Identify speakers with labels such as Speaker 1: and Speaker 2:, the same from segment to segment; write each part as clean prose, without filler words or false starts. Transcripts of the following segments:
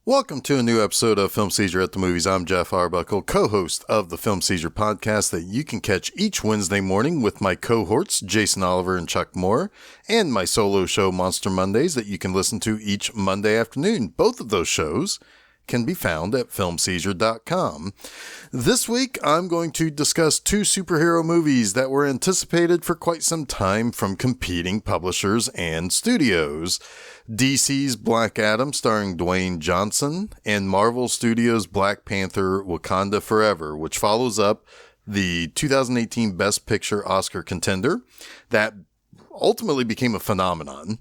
Speaker 1: Welcome to a new episode of Film Seizure at the Movies. I'm Geoff Arbuckle, co-host of the Film Seizure podcast that you can catch each Wednesday morning with my cohorts, Jason Oliver and Chuck Moore, and my solo show, Monster Mondays, that you can listen to each Monday afternoon. Both of those shows can be found at filmseizure.com. This week, I'm going to discuss two superhero movies that were anticipated for quite some time from competing publishers and studios. DC's Black Adam starring Dwayne Johnson, and Marvel Studios' Black Panther Wakanda Forever, which follows up the 2018 Best Picture Oscar contender that ultimately became a phenomenon.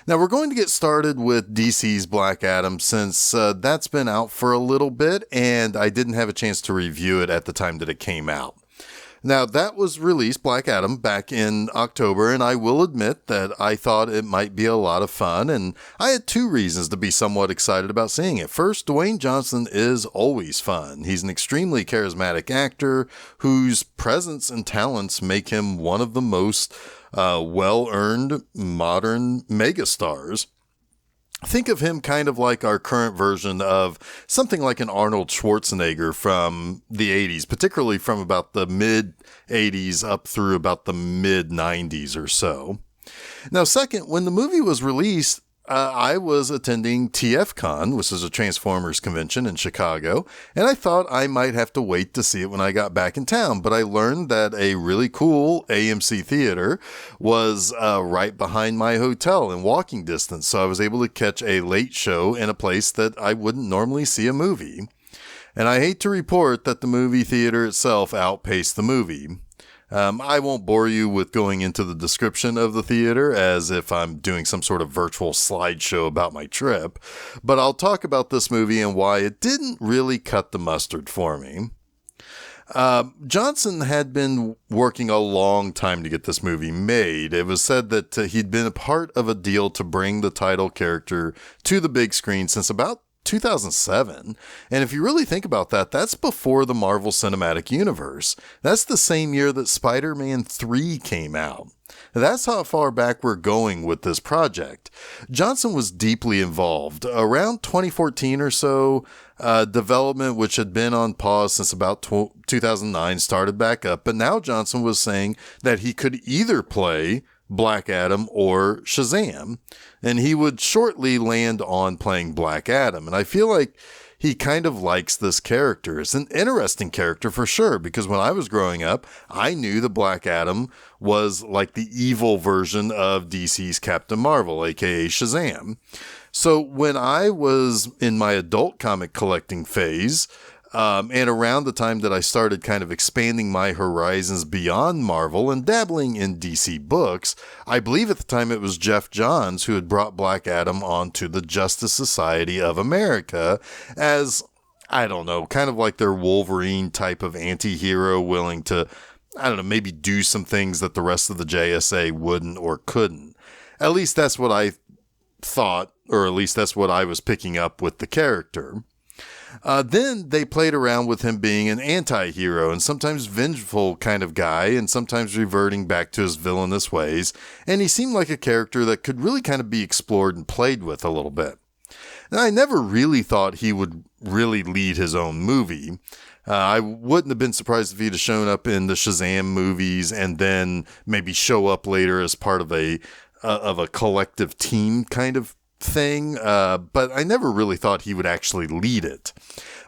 Speaker 1: Now, we're going to get started with DC's Black Adam since that's been out for a little bit, and I didn't have a chance to review it at the time that it came out. Now, that was released, Black Adam, back in October, and I will admit that I thought it might be a lot of fun, and I had two reasons to be somewhat excited about seeing it. First, Dwayne Johnson is always fun. He's an extremely charismatic actor whose presence and talents make him one of the most well-earned modern megastars. Think of him kind of like our current version of something like an Arnold Schwarzenegger from the 80s, particularly from about the mid-80s up through about the mid-90s or so. Now, second, when the movie was released, I was attending TFCon, which is a Transformers convention in Chicago, and I thought I might have to wait to see it when I got back in town, but I learned that a really cool AMC theater was right behind my hotel in walking distance, so I was able to catch a late show in a place that I wouldn't normally see a movie. And I hate to report that the movie theater itself outpaced the movie. I won't bore you with going into the description of the theater as if I'm doing some sort of virtual slideshow about my trip, but I'll talk about this movie and why it didn't really cut the mustard for me. Johnson had been working a long time to get this movie made. It was said that he'd been a part of a deal to bring the title character to the big screen since about 2007. And if you really think about that, that's before the Marvel Cinematic Universe. That's the same year that Spider-Man 3 came out. That's how far back we're going with this project. Johnson was deeply involved. Around 2014 or so, development, which had been on pause since about 2009, started back up. But now Johnson was saying that he could either play Black Adam or Shazam, and he would shortly land on playing Black Adam. And I feel like he kind of likes this character. It's an interesting character for sure, because when I was growing up, I knew the Black Adam was like the evil version of DC's Captain Marvel, aka Shazam. So when I was in my adult comic collecting phase, and around the time that I started kind of expanding my horizons beyond Marvel and dabbling in DC books, I believe at the time it was Geoff Johns who had brought Black Adam onto the Justice Society of America as, I don't know, kind of like their Wolverine type of anti-hero willing to, I don't know, maybe do some things that the rest of the JSA wouldn't or couldn't. At least that's what I thought, or at least that's what I was picking up with the character. Then they played around with him being an anti-hero and sometimes vengeful kind of guy and sometimes reverting back to his villainous ways. And he seemed like a character that could really kind of be explored and played with a little bit. And I never really thought he would really lead his own movie. I wouldn't have been surprised if he'd have shown up in the Shazam movies and then maybe show up later as part of a collective team kind of thing, but I never really thought he would actually lead it.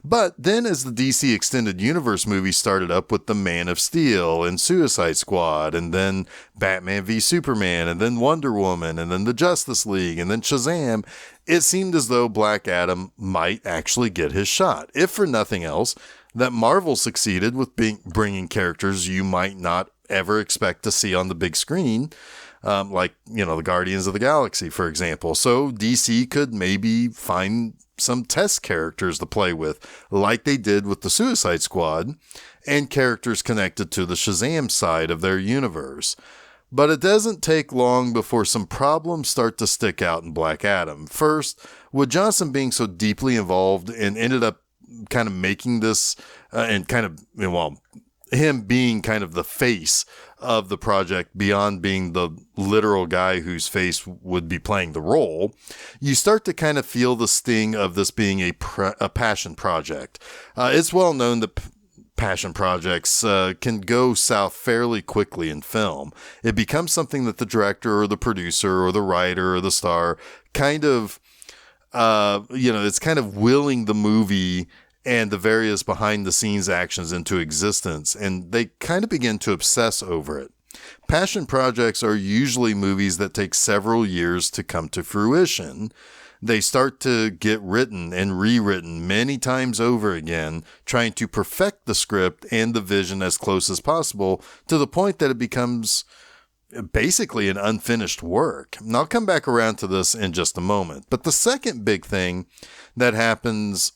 Speaker 1: But then as the DC Extended Universe movies started up with the Man of Steel and Suicide Squad, and then Batman v Superman, and then Wonder Woman, and then the Justice League, and then Shazam, it seemed as though Black Adam might actually get his shot. If for nothing else, that Marvel succeeded with bringing characters you might not ever expect to see on the big screen, like, you know, the Guardians of the Galaxy, for example. So DC could maybe find some test characters to play with, like they did with the Suicide Squad, and characters connected to the Shazam side of their universe. But it doesn't take long before some problems start to stick out in Black Adam. First, with Johnson being so deeply involved and ended up kind of making this, and kind of, well, him being kind of the face of the project beyond being the literal guy whose face would be playing the role, you start to kind of feel the sting of this being a passion project. It's well known that passion projects can go south fairly quickly in film. It becomes something that the director or the producer or the writer or the star kind of, it's kind of willing the movie and the various behind the scenes actions into existence, and they kind of begin to obsess over it. Passion projects are usually movies that take several years to come to fruition. They start to get written and rewritten many times over again, trying to perfect the script and the vision as close as possible to the point that it becomes basically an unfinished work. And I'll come back around to this in just a moment. But the second big thing that happens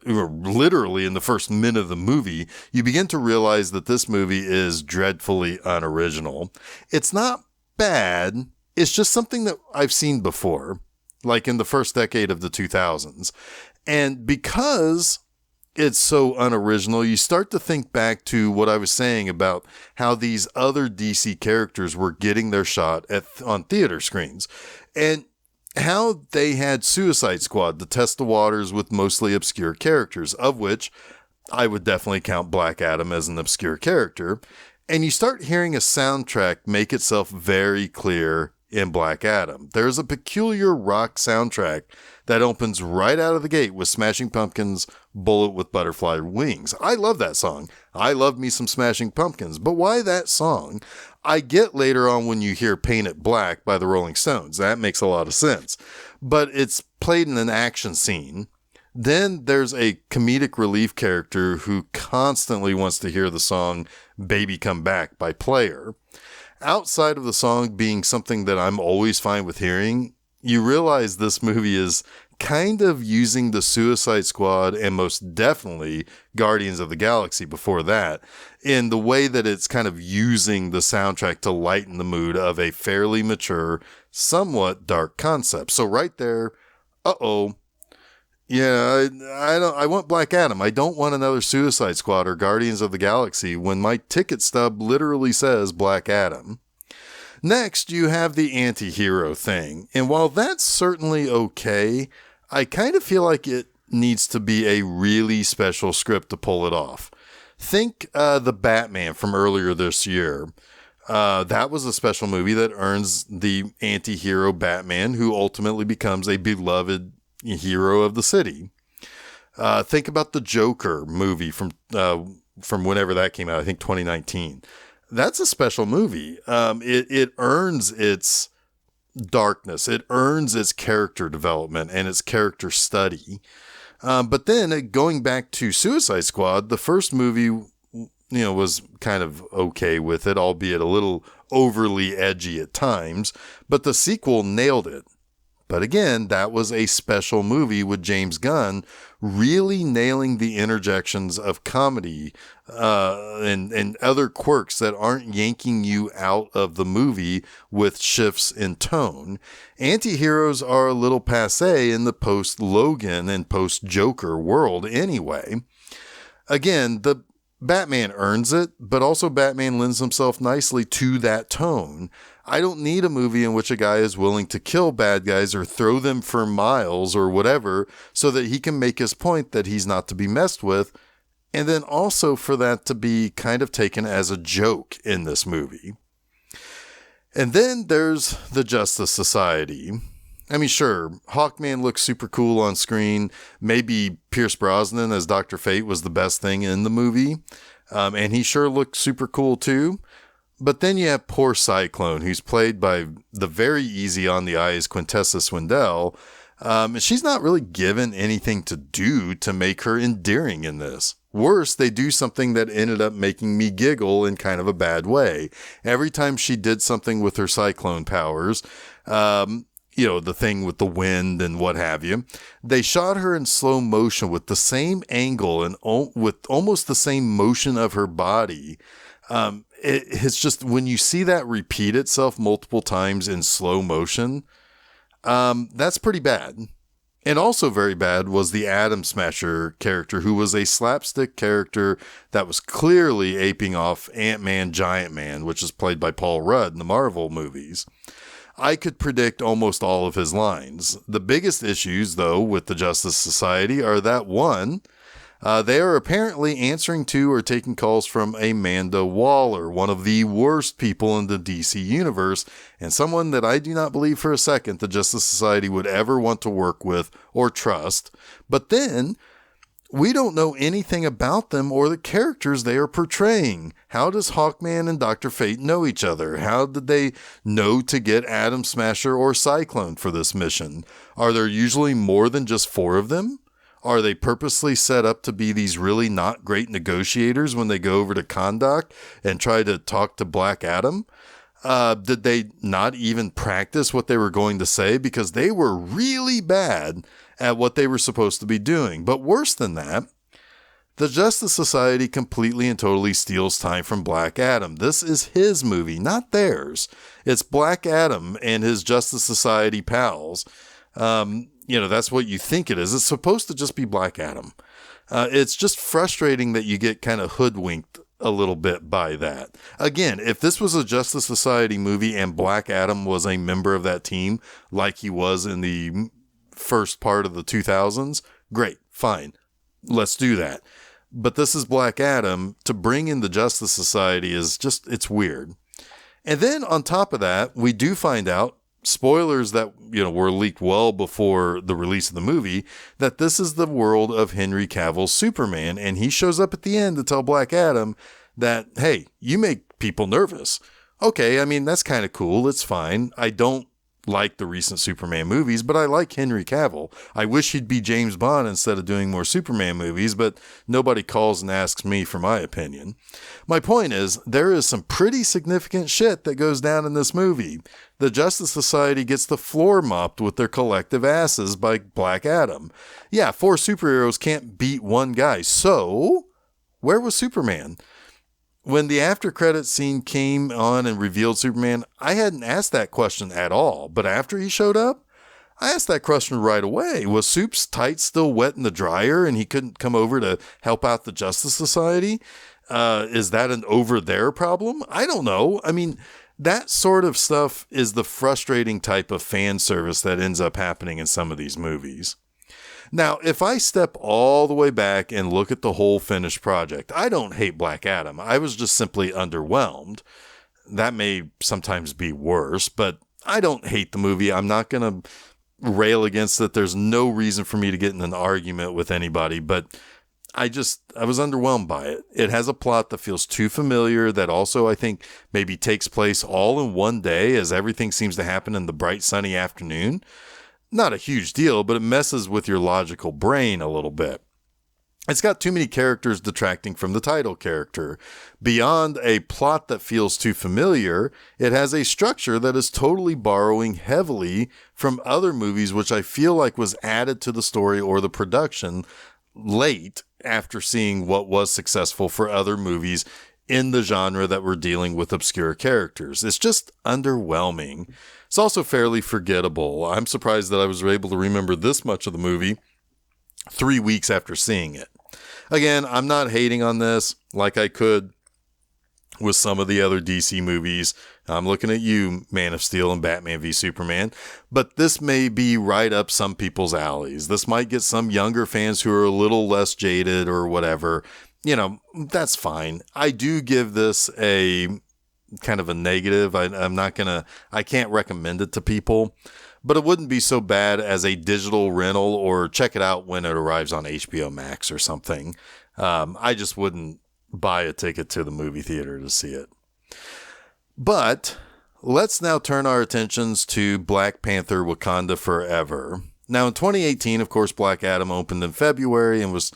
Speaker 1: literally in the first minute of the movie, you begin to realize that this movie is dreadfully unoriginal. It's not bad. It's just something that I've seen before, like in the first decade of the 2000s. And because it's so unoriginal, you start to think back to what I was saying about how these other DC characters were getting their shot on theater screens, and how they had Suicide Squad to test the waters with mostly obscure characters, of which I would definitely count Black Adam as an obscure character. And you start hearing a soundtrack make itself very clear in Black Adam. There's a peculiar rock soundtrack that opens right out of the gate with Smashing Pumpkins' Bullet with Butterfly Wings. I love that song. I love me some Smashing Pumpkins. But why that song? I get later on when you hear Paint It Black by the Rolling Stones. That makes a lot of sense. But it's played in an action scene. Then there's a comedic relief character who constantly wants to hear the song Baby Come Back by Player. Outside of the song being something that I'm always fine with hearing, you realize this movie is kind of using the Suicide Squad and most definitely Guardians of the Galaxy before that in the way that it's kind of using the soundtrack to lighten the mood of a fairly mature, somewhat dark concept. So right there, yeah, I want Black Adam. I don't want another Suicide Squad or Guardians of the Galaxy when my ticket stub literally says Black Adam. Next, you have the anti-hero thing. And while that's certainly okay, I kind of feel like it needs to be a really special script to pull it off. Think the Batman from earlier this year. That was a special movie that earns the anti-hero Batman, who ultimately becomes a beloved hero of the city. Think about the Joker movie from whenever that came out, I think 2019. That's a special movie. It earns its darkness. It earns its character development and its character study. But then going back to Suicide Squad, the first movie, was kind of okay with it, albeit a little overly edgy at times, but the sequel nailed it. But again, that was a special movie with James Gunn really nailing the interjections of comedy and other quirks that aren't yanking you out of the movie with shifts in tone. Anti-heroes are a little passé in the post-Logan and post-Joker world anyway. Again, the Batman earns it, but also Batman lends himself nicely to that tone. I don't need a movie in which a guy is willing to kill bad guys or throw them for miles or whatever so that he can make his point that he's not to be messed with, and then also for that to be kind of taken as a joke in this movie. And then there's the Justice Society. I mean, sure, Hawkman looks super cool on screen. Maybe Pierce Brosnan as Dr. Fate was the best thing in the movie. And he sure looked super cool too. But then you have poor Cyclone, who's played by the very easy on the eyes Quintessa Swindell. She's not really given anything to do to make her endearing in this. Worse, they do something that ended up making me giggle in kind of a bad way. Every time she did something with her Cyclone powers, the thing with the wind and what have you, they shot her in slow motion with the same angle and with almost the same motion of her body. It's just when you see that repeat itself multiple times in slow motion, that's pretty bad. And also very bad was the Atom Smasher character, who was a slapstick character that was clearly aping off Ant-Man Giant Man, which is played by Paul Rudd in the Marvel movies. I could predict almost all of his lines. The biggest issues, though, with the Justice Society are that, one, they are apparently answering to or taking calls from Amanda Waller, one of the worst people in the DC universe, and someone that I do not believe for a second the Justice Society would ever want to work with or trust. But then, we don't know anything about them or the characters they are portraying. How does Hawkman and Dr. Fate know each other? How did they know to get Atom Smasher or Cyclone for this mission? Are there usually more than just 4 of them? Are they purposely set up to be these really not great negotiators when they go over to Kahndaq and try to talk to Black Adam? Did they not even practice what they were going to say? Because they were really bad at what they were supposed to be doing. But worse than that, the Justice Society completely and totally steals time from Black Adam. This is his movie, not theirs. It's Black Adam and his Justice Society pals. That's what you think it is. It's supposed to just be Black Adam. It's just frustrating that you get kind of hoodwinked a little bit by that. Again, if this was a Justice Society movie and Black Adam was a member of that team, like he was in the first part of the 2000s, great, fine. Let's do that. But this is Black Adam. To bring in the Justice Society is just, it's weird. And then on top of that, we do find out, spoilers that were leaked well before the release of the movie, that this is the world of Henry Cavill's Superman, and he shows up at the end to tell Black Adam that, hey, you make people nervous. Okay, I mean, that's kind of cool. It's fine. I don't like the recent Superman movies, but I like Henry Cavill. I wish he'd be James Bond instead of doing more Superman movies, but nobody calls and asks me for my opinion. My point is, there is some pretty significant shit that goes down in this movie. The Justice Society gets the floor mopped with their collective asses by Black Adam. Yeah, 4 superheroes can't beat one guy. So, where was Superman? When the after credits scene came on and revealed Superman, I hadn't asked that question at all. But after he showed up, I asked that question right away. Was Soup's tights still wet in the dryer and he couldn't come over to help out the Justice Society? Is that an over there problem? I don't know. I mean, that sort of stuff is the frustrating type of fan service that ends up happening in some of these movies. Now, if I step all the way back and look at the whole finished project, I don't hate Black Adam. I was just simply underwhelmed. That may sometimes be worse, but I don't hate the movie. I'm not going to rail against it. There's no reason for me to get in an argument with anybody, but I was underwhelmed by it. It has a plot that feels too familiar, that also I think maybe takes place all in one day, as everything seems to happen in the bright sunny afternoon. Not a huge deal, but it messes with your logical brain a little bit. It's got too many characters detracting from the title character. Beyond a plot that feels too familiar, it has a structure that is totally borrowing heavily from other movies, which I feel like was added to the story or the production late after seeing what was successful for other movies in the genre that were dealing with obscure characters. It's just underwhelming. It's also fairly forgettable. I'm surprised that I was able to remember this much of the movie 3 weeks after seeing it. Again, I'm not hating on this like I could with some of the other DC movies. I'm looking at you, Man of Steel and Batman v Superman, but this may be right up some people's alleys. This might get some younger fans who are a little less jaded or whatever. That's fine. I do give this a kind of a negative. I can't recommend it to people, but it wouldn't be so bad as a digital rental or check it out when it arrives on HBO Max or something. I just wouldn't buy a ticket to the movie theater to see it. But let's now turn our attentions to Black Panther Wakanda Forever. Now in 2018, of course, Black Adam opened in February and was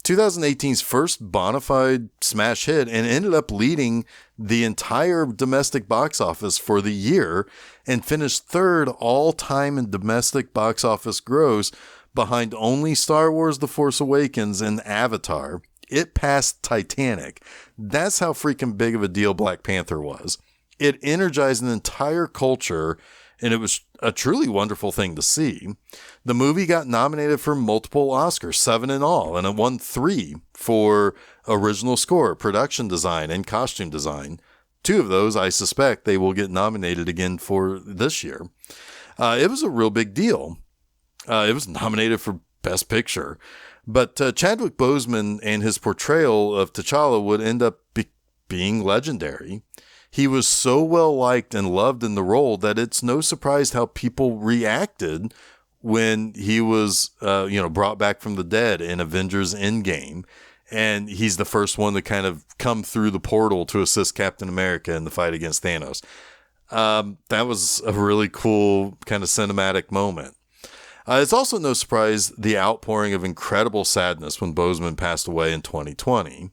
Speaker 1: 2018's first bona fide smash hit and ended up leading the entire domestic box office for the year and finished third all time in domestic box office gross behind only Star Wars The Force Awakens and Avatar. It passed Titanic. That's how freaking big of a deal Black Panther was. It energized an entire culture and it was a truly wonderful thing to see. The movie got nominated for multiple Oscars, 7 in all, and it won 3 for original score, production design, and costume design. 2 of those, I suspect, they will get nominated again for this year. It was a real big deal. It was nominated for Best Picture. But Chadwick Boseman and his portrayal of T'Challa would end up being legendary. He was so well liked and loved in the role that it's no surprise how people reacted when he was, brought back from the dead in Avengers Endgame. And he's the first one to kind of come through the portal to assist Captain America in the fight against Thanos. That was a really cool kind of cinematic moment. It's also no surprise the outpouring of incredible sadness when Boseman passed away in 2020.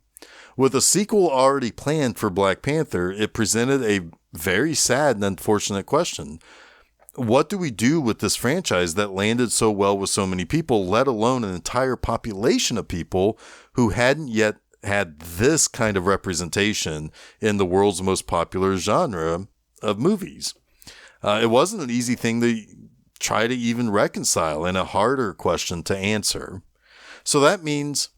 Speaker 1: With a sequel already planned for Black Panther, it presented a very sad and unfortunate question. What do we do with this franchise that landed so well with so many people, let alone an entire population of people who hadn't yet had this kind of representation in the world's most popular genre of movies? It wasn't an easy thing to try to even reconcile and a harder question to answer. So that means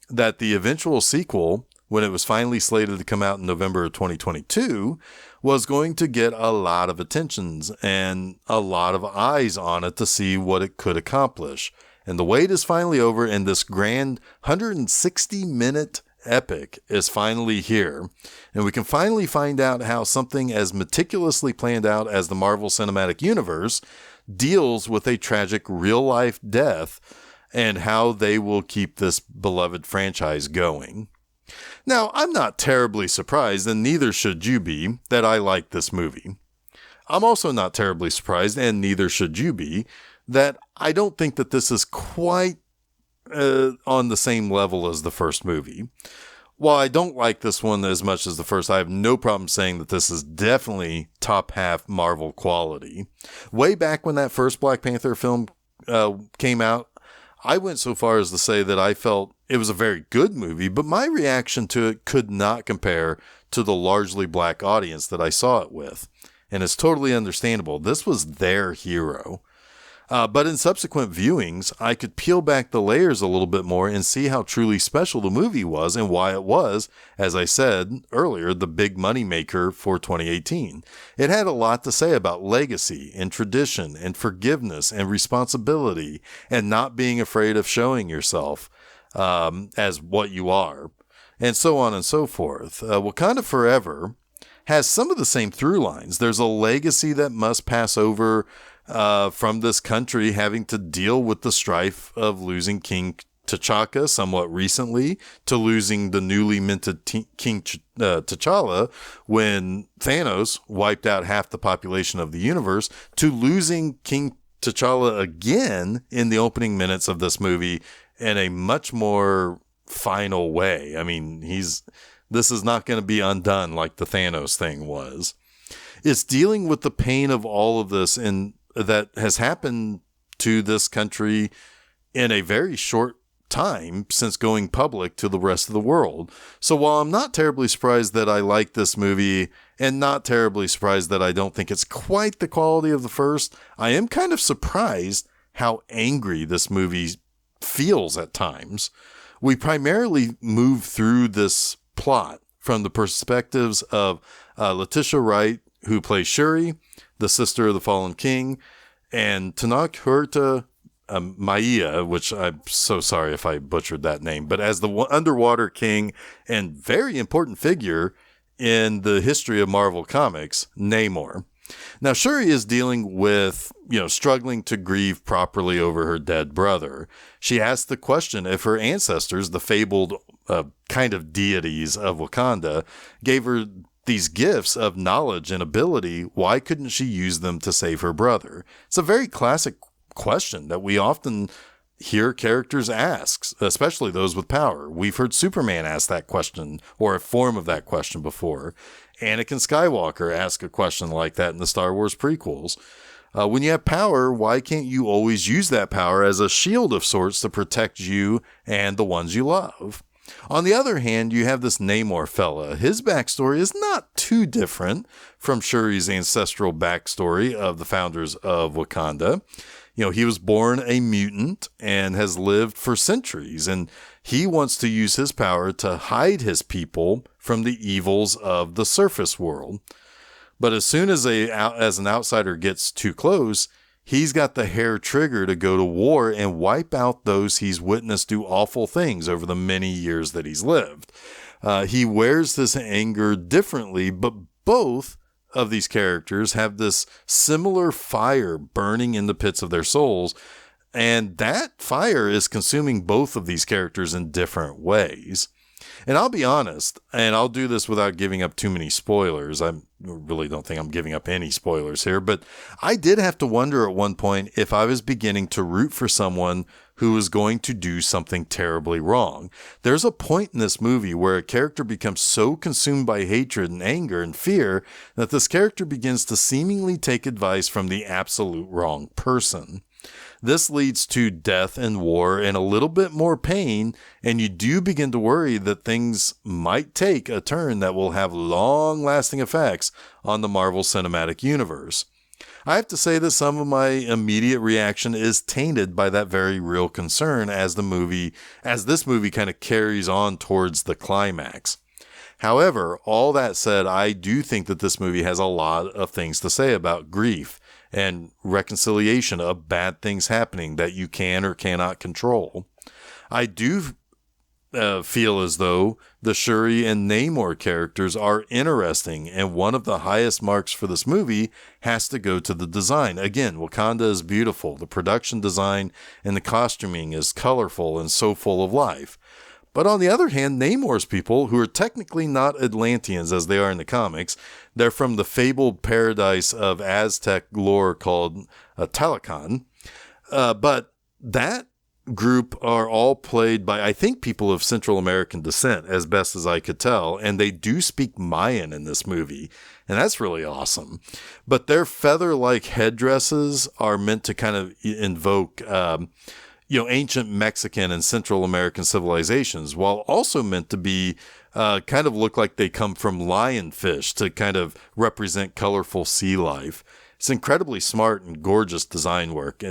Speaker 1: that the eventual sequel, when it was finally slated to come out in November of 2022, was going to get a lot of attentions and a lot of eyes on it to see what it could accomplish. And the wait is finally over, and this grand 160-minute epic is finally here. And we can finally find out how something as meticulously planned out as the Marvel Cinematic Universe deals with a tragic real-life death and how they will keep this beloved franchise going. Now, I'm not terribly surprised, and neither should you be, that I like this movie. I'm also not terribly surprised, and neither should you be, that I don't think that this is quite on the same level as the first movie. While I don't like this one as much as the first, I have no problem saying that this is definitely top half Marvel quality. Way back when that first Black Panther film came out, I went so far as to say that I felt it was a very good movie, but my reaction to it could not compare to the largely black audience that I saw it with. And it's totally understandable. This was their hero. But in subsequent viewings, I could peel back the layers a little bit more and see how truly special the movie was and why it was, as I said earlier, the big money maker for 2018. It had a lot to say about legacy and tradition and forgiveness and responsibility and not being afraid of showing yourself as what you are, and so on and so forth. Wakanda Forever has some of the same through lines. There's a legacy that must pass over from this country having to deal with the strife of losing King T'Chaka somewhat recently, to losing the newly minted King T'Challa when Thanos wiped out half the population of the universe, to losing King T'Challa again in the opening minutes of this movie in a much more final way. I mean, this is not going to be undone like the Thanos thing was. It's dealing with the pain of all of this and that has happened to this country in a very short time since going public to the rest of the world. So while I'm not terribly surprised that I like this movie and not terribly surprised that I don't think it's quite the quality of the first, I am kind of surprised how angry this movie feels at times. We primarily move through this plot from the perspectives of Letitia Wright, who plays Shuri, the sister of the fallen king, and Tenoch Huerta Maia, which I'm so sorry if I butchered that name, but as the underwater king and very important figure in the history of Marvel Comics, Namor. Now, Shuri is dealing with, struggling to grieve properly over her dead brother. She asks the question if her ancestors, the fabled kind of deities of Wakanda, gave her these gifts of knowledge and ability, why couldn't she use them to save her brother? It's a very classic question that we often hear characters ask, especially those with power. We've heard Superman ask that question, or a form of that question before. Anakin Skywalker asked a question like that in the Star Wars prequels. When you have power, why can't you always use that power as a shield of sorts to protect you and the ones you love? On the other hand, you have this Namor fella. His backstory is not too different from Shuri's ancestral backstory of the founders of Wakanda. He was born a mutant and has lived for centuries, and he wants to use his power to hide his people from the evils of the surface world. But as soon as an outsider gets too close, he's got the hair trigger to go to war and wipe out those he's witnessed do awful things over the many years that he's lived. He wears this anger differently, but both of these characters have this similar fire burning in the pits of their souls, and that fire is consuming both of these characters in different ways. And I'll be honest, and I'll do this without giving up too many spoilers. I really don't think I'm giving up any spoilers here, but I did have to wonder at one point if I was beginning to root for someone who was going to do something terribly wrong. There's a point in this movie where a character becomes so consumed by hatred and anger and fear that this character begins to seemingly take advice from the absolute wrong person. This leads to death and war and a little bit more pain, and you do begin to worry that things might take a turn that will have long-lasting effects on the Marvel Cinematic Universe. I have to say that some of my immediate reaction is tainted by that very real concern as this movie kind of carries on towards the climax. However, all that said, I do think that this movie has a lot of things to say about grief and reconciliation of bad things happening that you can or cannot control. I do feel as though the Shuri and Namor characters are interesting, and one of the highest marks for this movie has to go to the design. Again, Wakanda is beautiful. The production design and the costuming is colorful and so full of life. But on the other hand, Namor's people, who are technically not Atlanteans as they are in the comics, they're from the fabled paradise of Aztec lore called Talocan. But that group are all played by, I think, people of Central American descent, as best as I could tell, and they do speak Mayan in this movie, and that's really awesome. But their feather-like headdresses are meant to kind of invoke ancient Mexican and Central American civilizations, while also meant to be kind of look like they come from lionfish to kind of represent colorful sea life. It's incredibly smart and gorgeous design work.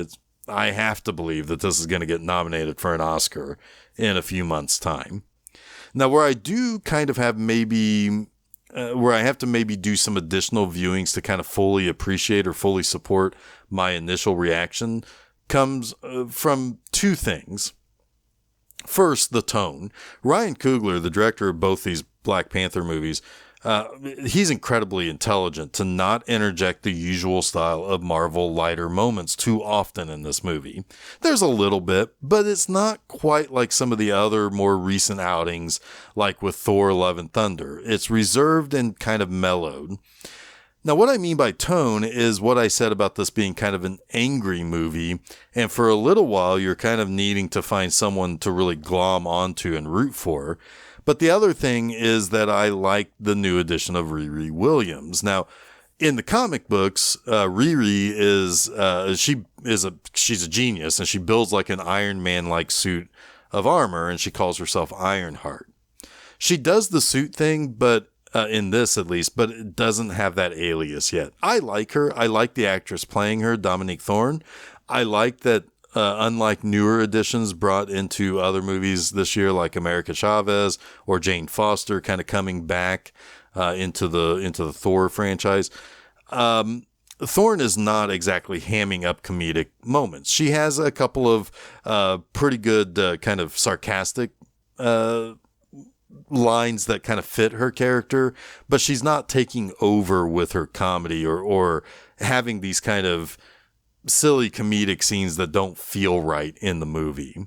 Speaker 1: I have to believe that this is going to get nominated for an Oscar in a few months' time. Now, where I do kind of have where I have to maybe do some additional viewings to kind of fully appreciate or fully support my initial reaction comes from two things. First, the tone. Ryan Coogler, the director of both these Black Panther movies, he's incredibly intelligent to not interject the usual style of Marvel lighter moments too often in this movie. There's a little bit, but it's not quite like some of the other more recent outings, like with Thor: Love and Thunder. It's reserved and kind of mellowed. Now, what I mean by tone is what I said about this being kind of an angry movie, and for a little while you're kind of needing to find someone to really glom onto and root for. But the other thing is that I like the new edition of Riri Williams. Now, in the comic books, Riri she's a genius, and she builds like an Iron Man-like suit of armor, and she calls herself Ironheart. She does the suit thing, but in this at least, but it doesn't have that alias yet. I like her. I like the actress playing her, Dominique Thorne. I like that, unlike newer additions brought into other movies this year, like America Chavez or Jane Foster, kind of coming back into the Thor franchise. Thorne is not exactly hamming up comedic moments. She has a couple of pretty good kind of sarcastic lines that kind of fit her character, but she's not taking over with her comedy or having these kind of silly comedic scenes that don't feel right in the movie.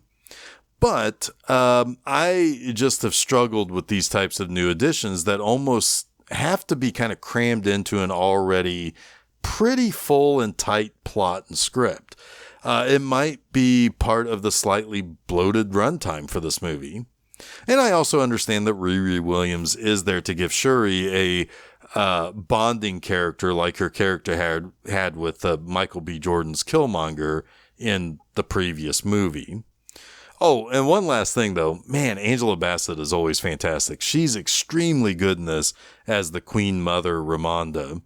Speaker 1: But I just have struggled with these types of new additions that almost have to be kind of crammed into an already pretty full and tight plot and script. It might be part of the slightly bloated runtime for this movie. And I also understand that Riri Williams is there to give Shuri a bonding character like her character had with Michael B. Jordan's Killmonger in the previous movie. Oh, and one last thing though, man, Angela Bassett is always fantastic. She's extremely good in this as the Queen Mother Ramonda.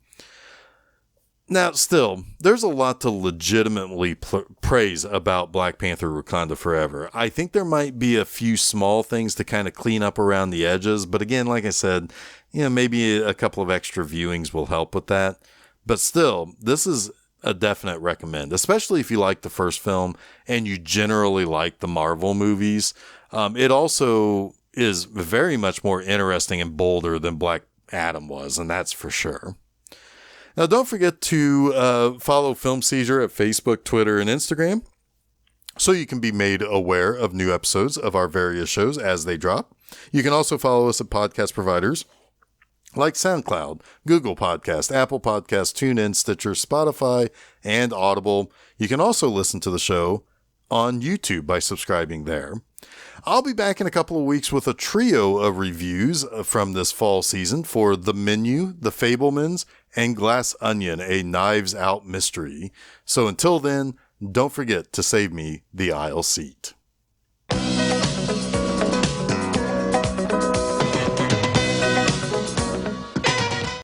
Speaker 1: Now, still, there's a lot to legitimately praise about Black Panther Wakanda Forever. I think there might be a few small things to kind of clean up around the edges, but again, like I said, maybe a couple of extra viewings will help with that. But still, this is a definite recommend, especially if you like the first film and you generally like the Marvel movies. It also is very much more interesting and bolder than Black Adam was, and that's for sure. Now, don't forget to follow Film Seizure at Facebook, Twitter, and Instagram so you can be made aware of new episodes of our various shows as they drop. You can also follow us at podcast providers like SoundCloud, Google Podcast, Apple Podcast, TuneIn, Stitcher, Spotify, and Audible. You can also listen to the show on YouTube by subscribing there. I'll be back in a couple of weeks with a trio of reviews from this fall season for The Menu, The Fabelmans, and Glass Onion, a Knives Out mystery. So until then, don't forget to save me the aisle seat.